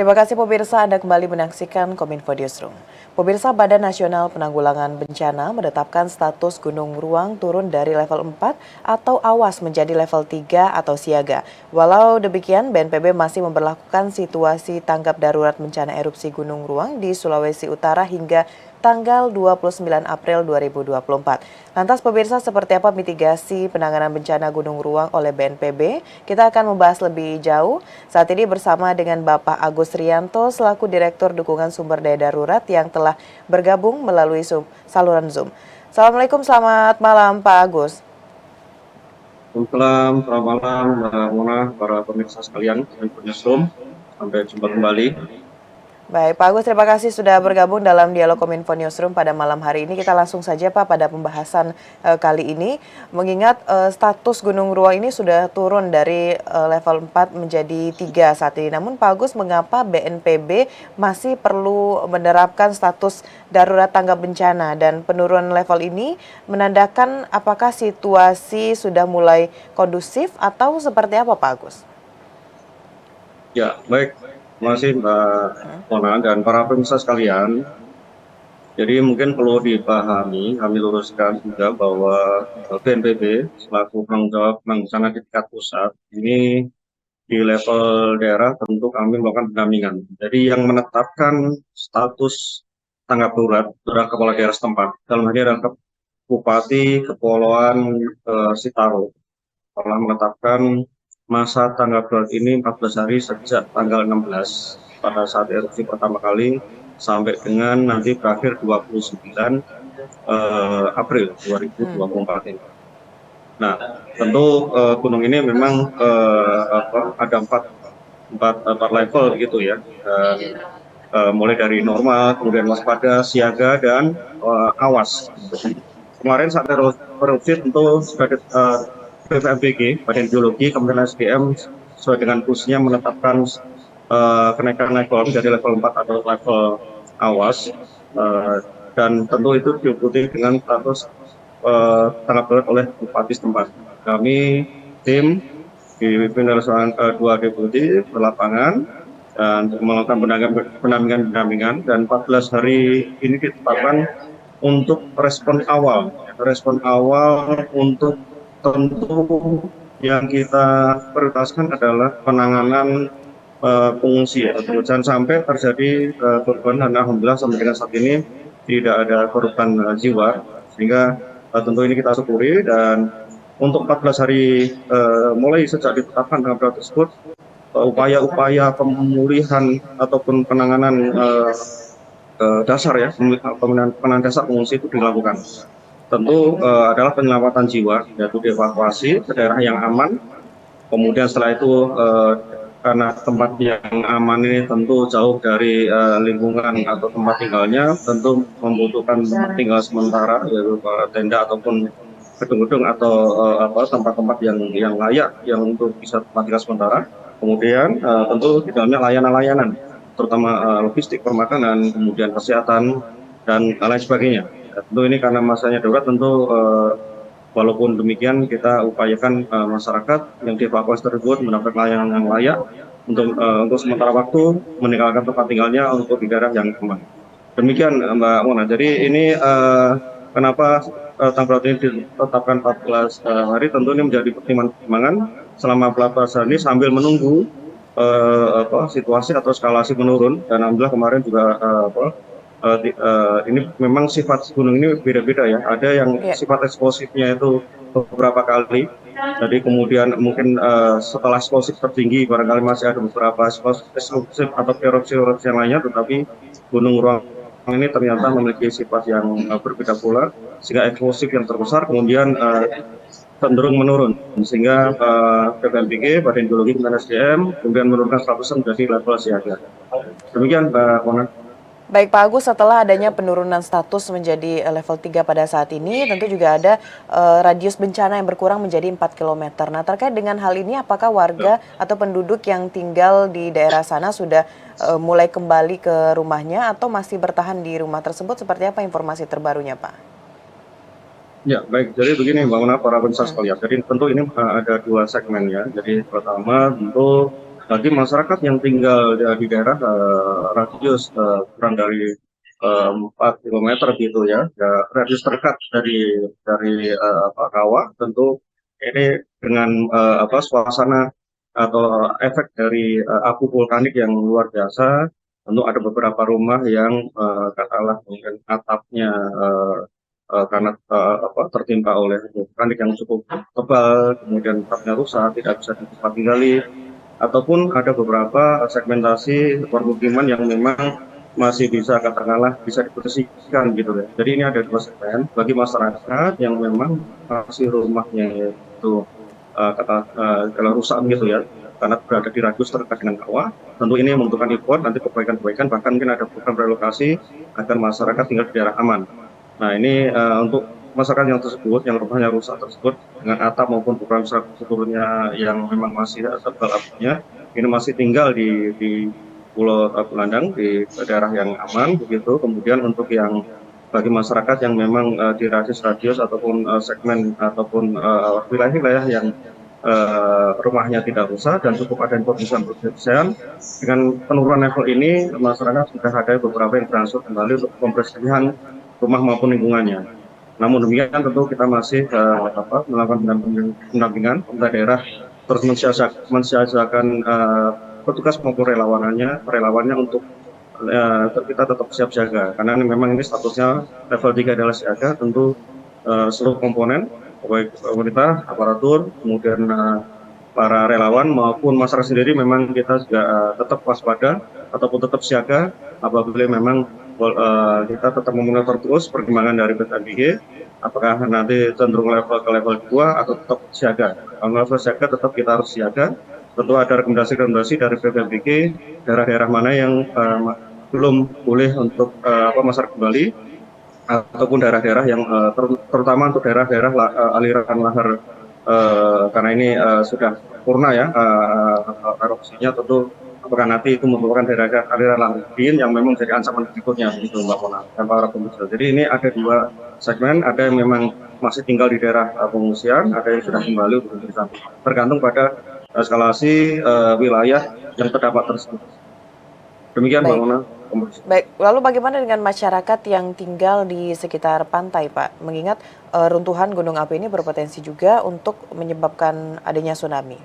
Terima kasih pemirsa, Anda kembali menyaksikan Kominfo Newsroom. Pemirsa, Badan Nasional Penanggulangan Bencana menetapkan status Gunung Ruang turun dari level 4 atau awas menjadi level 3 atau siaga. Walau demikian, BNPB masih memberlakukan situasi tanggap darurat bencana erupsi Gunung Ruang di Sulawesi Utara hingga tanggal 29 April 2024. Lantas pemirsa, seperti apa mitigasi penanganan bencana Gunung Ruang oleh BNPB? Kita akan membahas lebih jauh saat ini bersama dengan Bapak Agus Rianto selaku Direktur Dukungan Sumber Daya Darurat yang telah bergabung melalui saluran Zoom. Assalamualaikum, selamat malam Pak Agus. Selamat malam, Mbak Mona, para pemirsa sekalian, Newsroom. Sampai jumpa kembali. Baik, Pak Agus, terima kasih sudah bergabung dalam Dialog Kominfo Newsroom pada malam hari ini. Kita langsung saja Pak pada pembahasan kali ini. Mengingat status Gunung Ruang ini sudah turun dari level 4 menjadi 3 saat ini. Namun Pak Agus, mengapa BNPB masih perlu menerapkan status darurat tanggap bencana? Dan penurunan level ini menandakan apakah situasi sudah mulai kondusif atau seperti apa Pak Agus? Ya, baik. Terima kasih Mbak Mona dan para pemirsa sekalian. Jadi mungkin perlu dipahami, kami luruskan juga bahwa BNPB selaku penanggung jawab bencana di tingkat pusat ini di level daerah tentu kami melakukan pendampingan. Jadi yang menetapkan status tanggap darurat adalah kepala daerah setempat. Dalam hal ini adalah Bupati Kepulauan Sitaro telah menetapkan masa tanggap darurat ini 14 hari sejak tanggal 16 pada saat erupsi pertama kali sampai dengan nanti berakhir 29 April 2024 ini. Nah, tentu gunung ini memang ada empat level gitu ya. Mulai dari normal, kemudian waspada, siaga, dan awas. Kemarin saat erupsi tentu sebagai BVMBG, Badan Geologi, Kementerian SDM sesuai dengan fungsinya menetapkan kenaikan level dari level 4 atau level awas, dan tentu itu diikuti dengan status tanggap darurat oleh bupati setempat. Kami tim dipimpin oleh dua deputi berlapangan dan melakukan pendampingan dan 14 hari ini ditetapkan untuk respon awal untuk tentu yang kita prioritaskan adalah penanganan pengungsi ya. Jangan sampai terjadi korban, dan alhamdulillah sampai dengan saat ini tidak ada korban jiwa, sehingga tentu ini kita syukuri. Dan untuk 14 hari mulai sejak ditetapkan tanggap darurat tersebut, upaya-upaya pemulihan ataupun penanganan dasar ya, penanganan dasar pengungsi itu dilakukan. Tentu adalah penyelamatan jiwa, yaitu dievakuasi ke daerah yang aman. Kemudian setelah itu karena tempat yang aman ini tentu jauh dari lingkungan atau tempat tinggalnya, tentu membutuhkan tempat tinggal sementara, yaitu tenda ataupun gedung-gedung atau tempat-tempat yang layak yang untuk bisa tempat tinggal sementara. Kemudian tentu di dalamnya layanan-layanan, terutama logistik, permakanan, kemudian kesehatan dan lain sebagainya. Tentu ini karena masanya darurat, tentu walaupun demikian kita upayakan masyarakat yang dievakuasi tersebut mendapat layanan yang layak untuk sementara waktu meninggalkan tempat tinggalnya untuk di daerah yang aman. Demikian Mbak Mona. Jadi ini kenapa tanggap darurat ini ditetapkan 14 hari, tentu ini menjadi pertimbangan selama 14 hari ini sambil menunggu situasi atau eskalasi menurun. Dan alhamdulillah kemarin juga ini memang sifat gunung ini beda-beda ya. Ada yang sifat eksplosifnya itu beberapa kali. Jadi kemudian mungkin setelah eksplosif tertinggi barangkali masih ada beberapa eksplosif atau erupsi-erupsi yang lainnya. Tetapi Gunung Ruang ini ternyata memiliki sifat yang berbeda pula, sehingga eksplosif yang terbesar kemudian cenderung menurun, sehingga BPMBG, Badan Geologi Kementerian SDM, kemudian menurunkan statusnya menjadi level siaga. Demikian Mbak Mona. Baik Pak Agus, setelah adanya penurunan status menjadi level 3 pada saat ini, tentu juga ada radius bencana yang berkurang menjadi 4 km. Nah, terkait dengan hal ini, apakah warga atau penduduk yang tinggal di daerah sana sudah mulai kembali ke rumahnya atau masih bertahan di rumah tersebut? Seperti apa informasi terbarunya, Pak? Ya, baik. Jadi begini Mbak Mona, para pemirsa sekalian. Jadi tentu ini ada dua segmen ya. Jadi pertama tentu bagi masyarakat yang tinggal di daerah radius kurang dari 4 kilometer gitu ya, ya radius terdekat dari kawah, tentu ini dengan suasana atau efek dari abu vulkanik yang luar biasa, tentu ada beberapa rumah yang katakanlah mungkin atapnya karena tertimpa oleh vulkanik yang cukup tebal, kemudian atapnya rusak, tidak bisa ditempat tinggali, ataupun ada beberapa segmentasi permukiman yang memang masih bisa katakanlah bisa dibersihkan gitu ya. Jadi ini ada dua segmen bagi masyarakat yang memang masih rumahnya itu kalau rusak gitu ya, karena berada di radius terdekat dengan kawah. Tentu ini membutuhkan effort, nanti perbaikan-perbaikan, bahkan mungkin ada program relokasi agar masyarakat tinggal di daerah aman. Nah ini untuk masyarakat yang tersebut, yang rumahnya rusak tersebut, dengan atap maupun beberapa strukturnya yang memang masih tebal abunya, ini masih tinggal di Pulau Tagulandang, di daerah yang aman begitu. Kemudian untuk yang bagi masyarakat yang memang di radius ataupun segmen ataupun wilayah-wilayah yang rumahnya tidak rusak dan cukup ada pembersihan. Dengan penurunan level ini, masyarakat sudah ada beberapa yang berangsur kembali untuk pembersihan rumah maupun lingkungannya. Namun demikian tentu kita masih melakukan pendampingan pemerintah daerah terus mensiasatkan petugas maupun relawannya untuk kita tetap siap siaga, karena memang ini statusnya level 3 adalah siaga. Tentu seluruh komponen baik pemerintah, aparatur, kemudian para relawan maupun masyarakat sendiri memang kita juga tetap waspada ataupun tetap siaga apabila memang kita tetap memonitor terus perkembangan dari BMKG, apakah nanti cenderung level ke level 2 atau tetap siaga. Kalau level siaga tetap kita harus siaga. Tentu ada rekomendasi dari BMKG daerah-daerah mana yang belum boleh untuk masyarakat kembali, ataupun daerah-daerah yang terutama untuk daerah-daerah aliran lahar karena ini sudah purna ya erupsinya. Tentu apakah nanti itu merupakan daerah aliran lahar yang memang jadi ancaman berikutnya begitu Mbak Mona dan para pemirsa. Jadi ini ada dua segmen, ada yang memang masih tinggal di daerah pengungsian, ada yang sudah kembali untuk tergantung pada eskalasi wilayah yang terdapat tersebut. Demikian Mbak Baik. Mona. Baik, lalu bagaimana dengan masyarakat yang tinggal di sekitar pantai, Pak? Mengingat runtuhan gunung api ini berpotensi juga untuk menyebabkan adanya tsunami.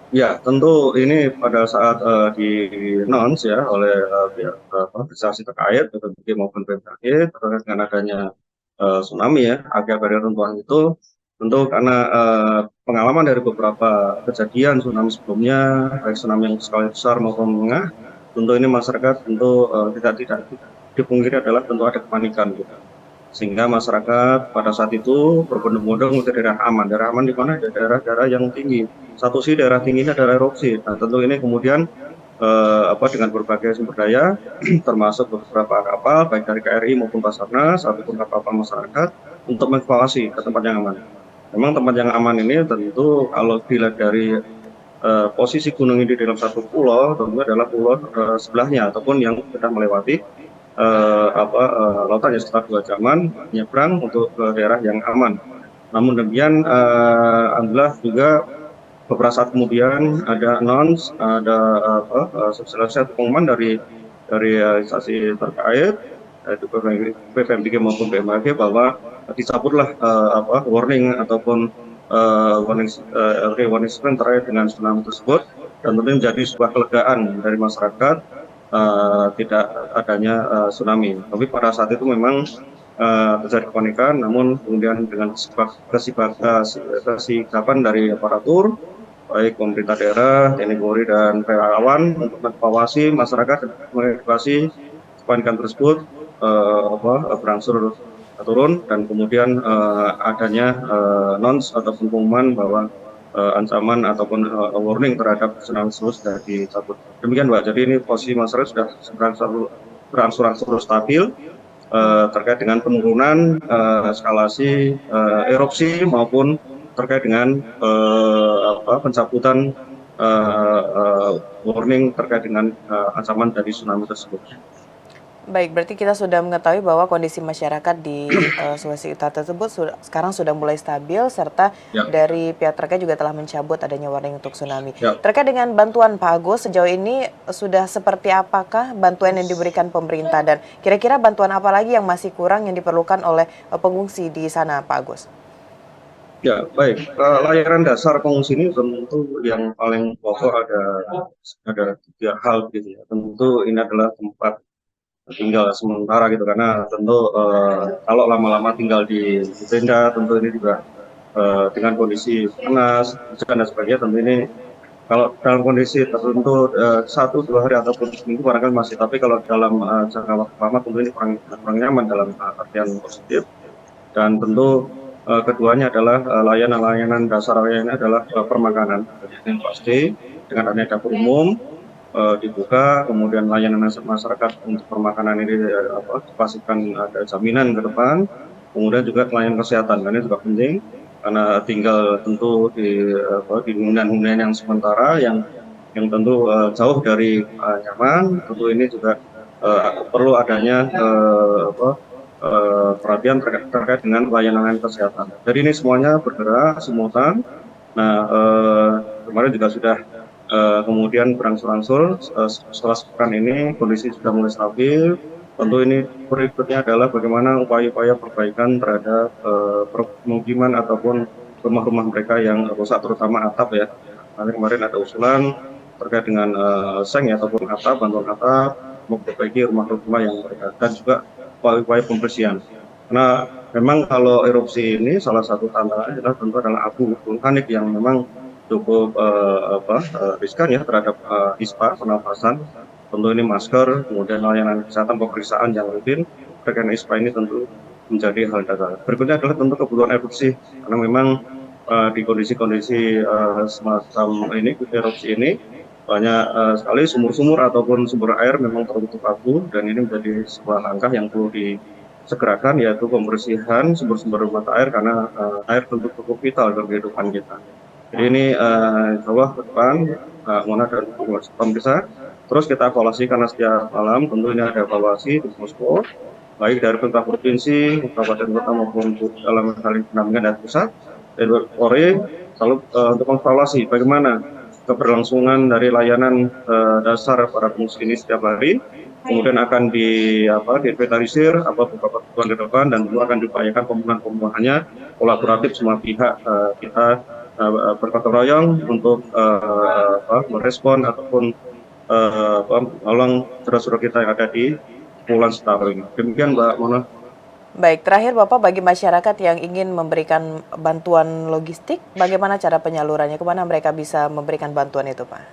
Ya, tentu ini pada saat di-announce ya oleh pihak instansi terkait, BPBD maupun BMKG, terkait dengan adanya tsunami ya, akibat dari runtuhan itu, tentu karena pengalaman dari beberapa kejadian tsunami sebelumnya, baik tsunami yang skala besar maupun menengah, tentu ini masyarakat tentu tidak dipungkiri adalah tentu ada kepanikan gitu. Sehingga masyarakat pada saat itu berbondong-bondong ke daerah aman. Daerah aman di mana? Daerah-daerah yang tinggi. Satu sih daerah tingginya adalah erupsi. Nah, tentu ini kemudian dengan berbagai sumber daya, termasuk beberapa kapal, baik dari KRI maupun Basarnas, ataupun kapal masyarakat, untuk mengevakuasi ke tempat yang aman. Memang tempat yang aman ini tentu kalau dilihat dari posisi gunung ini di dalam satu pulau, tentu adalah pulau sebelahnya, ataupun yang sudah melewati lautan ya sekitar 2 jaman nyebrang untuk ke daerah yang aman. Namun demikian, alhamdulillah juga beberapa saat kemudian ada announce, ada selesai pengumuman dari instansi terkait, yaitu BPMBG maupun BMKG, bahwa dicabutlah warning ataupun warning sign terkait dengan tsunami tersebut, dan tentu menjadi sebuah kelegaan dari masyarakat tidak adanya tsunami. Tapi pada saat itu memang terjadi kepanikan, namun kemudian dengan kesigapan dari aparatur, baik pemerintah daerah, TNI Polri, dan relawan untuk mengevakuasi masyarakat dan mengevakuasi kepanikan tersebut berangsur turun, dan kemudian adanya announce ataupun pengumuman bahwa ancaman ataupun warning terhadap tsunami tersebut sudah dicabut. Demikian Mbak, jadi ini posisi masyarakat sudah berangsur-angsur stabil terkait dengan penurunan eskalasi erupsi maupun terkait dengan pencabutan warning terkait dengan ancaman dari tsunami tersebut. Baik, berarti kita sudah mengetahui bahwa kondisi masyarakat di Sulawesi Utara tersebut sekarang sudah mulai stabil, serta Ya, dari pihak terkait juga telah mencabut adanya warning untuk tsunami. ya. Terkait dengan bantuan Pak Agus, sejauh ini sudah seperti apakah bantuan yang diberikan pemerintah, dan kira-kira bantuan apa lagi yang masih kurang yang diperlukan oleh pengungsi di sana, Pak Agus? Ya, baik. Layanan dasar pengungsi ini tentu yang paling pokok ada tiga hal gitu ya. Tentu ini adalah tempat tinggal sementara gitu, karena tentu kalau lama-lama tinggal di tenda, tentu ini juga dengan kondisi panas, hujan dan sebagainya, tentu ini kalau dalam kondisi tertentu 1-2 hari ataupun seminggu barangkali masih, tapi kalau dalam jangka waktu lama tentu ini kurang nyaman dalam artian positif. Dan tentu keduanya adalah layanan-layanan dasar lainnya adalah permakanan. Jadi yang pasti dengan adanya dapur umum dibuka, kemudian layanan masyarakat untuk permakanan ini dipastikan ada jaminan ke depan, kemudian juga layanan kesehatan, karena ini juga penting, karena tinggal tentu di hunian-hunian yang sementara yang tentu jauh dari nyaman, tentu ini juga perlu adanya perhatian terkait dengan layanan kesehatan. Jadi ini semuanya bergerak simultan. Nah, kemarin juga sudah kemudian berangsur-angsur setelah sepekan ini kondisi sudah mulai stabil. Tentu ini berikutnya adalah bagaimana upaya-upaya perbaikan terhadap permukiman ataupun rumah-rumah mereka yang rusak, terutama atap ya. Nanti kemarin ada usulan terkait dengan seng ya, ataupun atap, bantuan atap, memperbaiki rumah-rumah yang mereka, dan juga upaya-upaya pembersihan. Karena memang kalau erupsi ini salah satu tantangannya adalah tentu adalah abu vulkanik yang memang cukup riskan ya terhadap ISPA pernafasan. Tentu ini masker, kemudian layanan kesehatan pemeriksaan yang rutin terkait ISPA ini tentu menjadi hal dasar. Berikutnya adalah tentu kebutuhan air bersih, karena memang di kondisi-kondisi semacam ini, erupsi ini banyak sekali sumur-sumur ataupun sumber air memang tertutup abu, dan ini menjadi sebuah langkah yang perlu disegerakan, yaitu pembersihan sumber-sumber mata air, karena air tentu cukup vital dalam kehidupan kita. Jadi ini insya Allah ke depan Mona dan pemirsa terus kita evaluasi, karena setiap malam tentu ini ada evaluasi di posko, baik dari pemerintah provinsi, kabupaten kota maupun dalam hal pendampingan dan pusat, dan Polri selalu untuk mengevaluasi bagaimana keberlangsungan dari layanan dasar para pengungsi ini setiap hari, kemudian akan diinventarisir beberapa kebutuhan ke depan, dan tentu akan diupayakan pemenuhannya kolaboratif semua pihak. Kita bergotong royong untuk merespon ataupun menolong saudara-saudara kita yang ada di Kepulauan Sitaro ini. Demikian Mbak Mona. Baik, terakhir Bapak, bagi masyarakat yang ingin memberikan bantuan logistik, bagaimana cara penyalurannya? Kemana mereka bisa memberikan bantuan itu, Pak?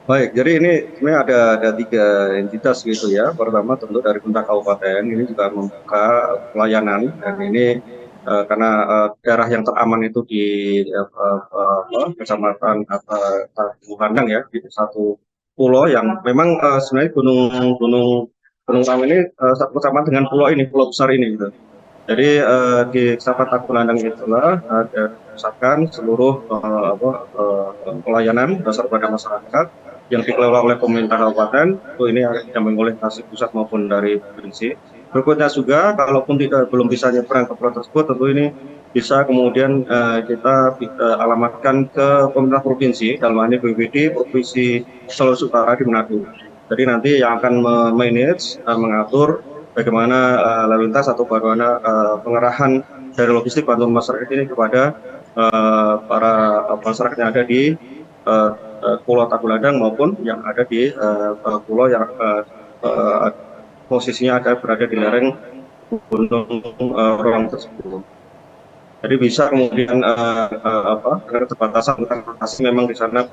Baik, jadi ini sebenarnya ada 3 entitas gitu ya. Pertama tentu dari pemerintah kabupaten ini juga membuka pelayanan, dan ini karena daerah yang teraman itu di kecamatan Bandang ya, di satu pulau yang memang sebenarnya Gunung Raung ini satu kecamatan dengan pulau besar ini gitu. Jadi di Kecamatan Tagulandang itulah pusatkan seluruh pelayanan dasar pada masyarakat yang dikelola oleh pemerintah kabupaten. Itu ini didampingi oleh instansi pusat maupun dari provinsi. Berikutnya juga, kalaupun belum bisa nyebrang ke pulau tersebut, tentu ini bisa kemudian kita alamatkan ke pemerintah provinsi, dalam hal ini BPBD Provinsi Sulawesi Utara di Manado. Jadi nanti yang akan manage, mengatur bagaimana lalu lintas atau bagaimana pengerahan dari logistik bantuan masyarakat ini kepada para masyarakat yang ada di Pulau Tagulandang maupun yang ada di pulau yang posisinya berada di lereng Gunung Raung tersebut. Jadi bisa kemudian keterbatasan transportasi, memang di sana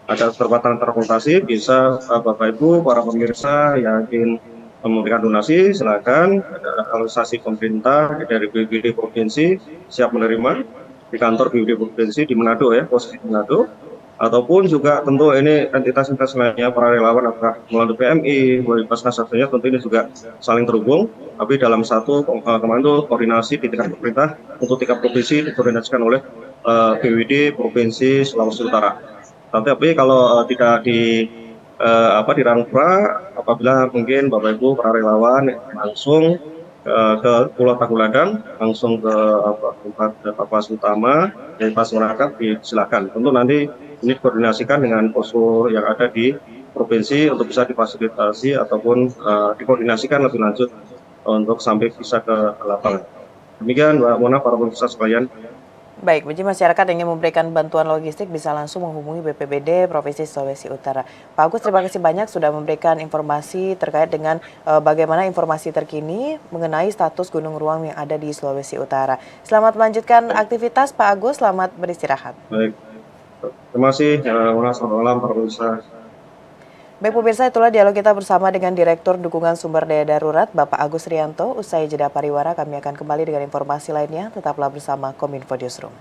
ada keterbatasan transportasi, bisa Bapak Ibu para pemirsa yang ingin memberikan donasi, silakan. Ada alokasi pemerintah dari BPBD provinsi siap menerima di kantor BPBD provinsi di Manado ya, posisi Manado, ataupun juga tentu ini entitas-entitas lainnya, para relawan, apakah melalui PMI, melalui Basnas, tentunya tentu ini juga saling terhubung, tapi dalam satu kemarin itu koordinasi di tingkat pemerintah untuk tingkat provinsi dikoordinasikan oleh BPBD Provinsi Sulawesi Utara. Tapi kalau tidak di Rankura, apabila mungkin Bapak Ibu para relawan langsung ke Pulau Tagulandang, langsung ke tempat evakuasi utama, evakuasi masyarakat silakan. Tentu nanti ini dikoordinasikan dengan posko yang ada di provinsi untuk bisa difasilitasi ataupun dikoordinasikan lebih lanjut untuk sampai bisa ke lapangan. Demikian Mbak Mona, para pemirsa sekalian. Baik, bagi masyarakat yang ingin memberikan bantuan logistik bisa langsung menghubungi BPBD Provinsi Sulawesi Utara. Pak Agus, terima kasih banyak sudah memberikan informasi terkait dengan bagaimana informasi terkini mengenai status Gunung Ruang yang ada di Sulawesi Utara. Selamat melanjutkan aktivitas Pak Agus, selamat beristirahat. Baik, terima kasih Mona, selamat malam para pemirsa. Baik pemirsa, itulah dialog kita bersama dengan Direktur Dukungan Sumber Daya Darurat, Bapak Agus Rianto. Usai jeda pariwara, kami akan kembali dengan informasi lainnya. Tetaplah bersama Kominfo Newsroom.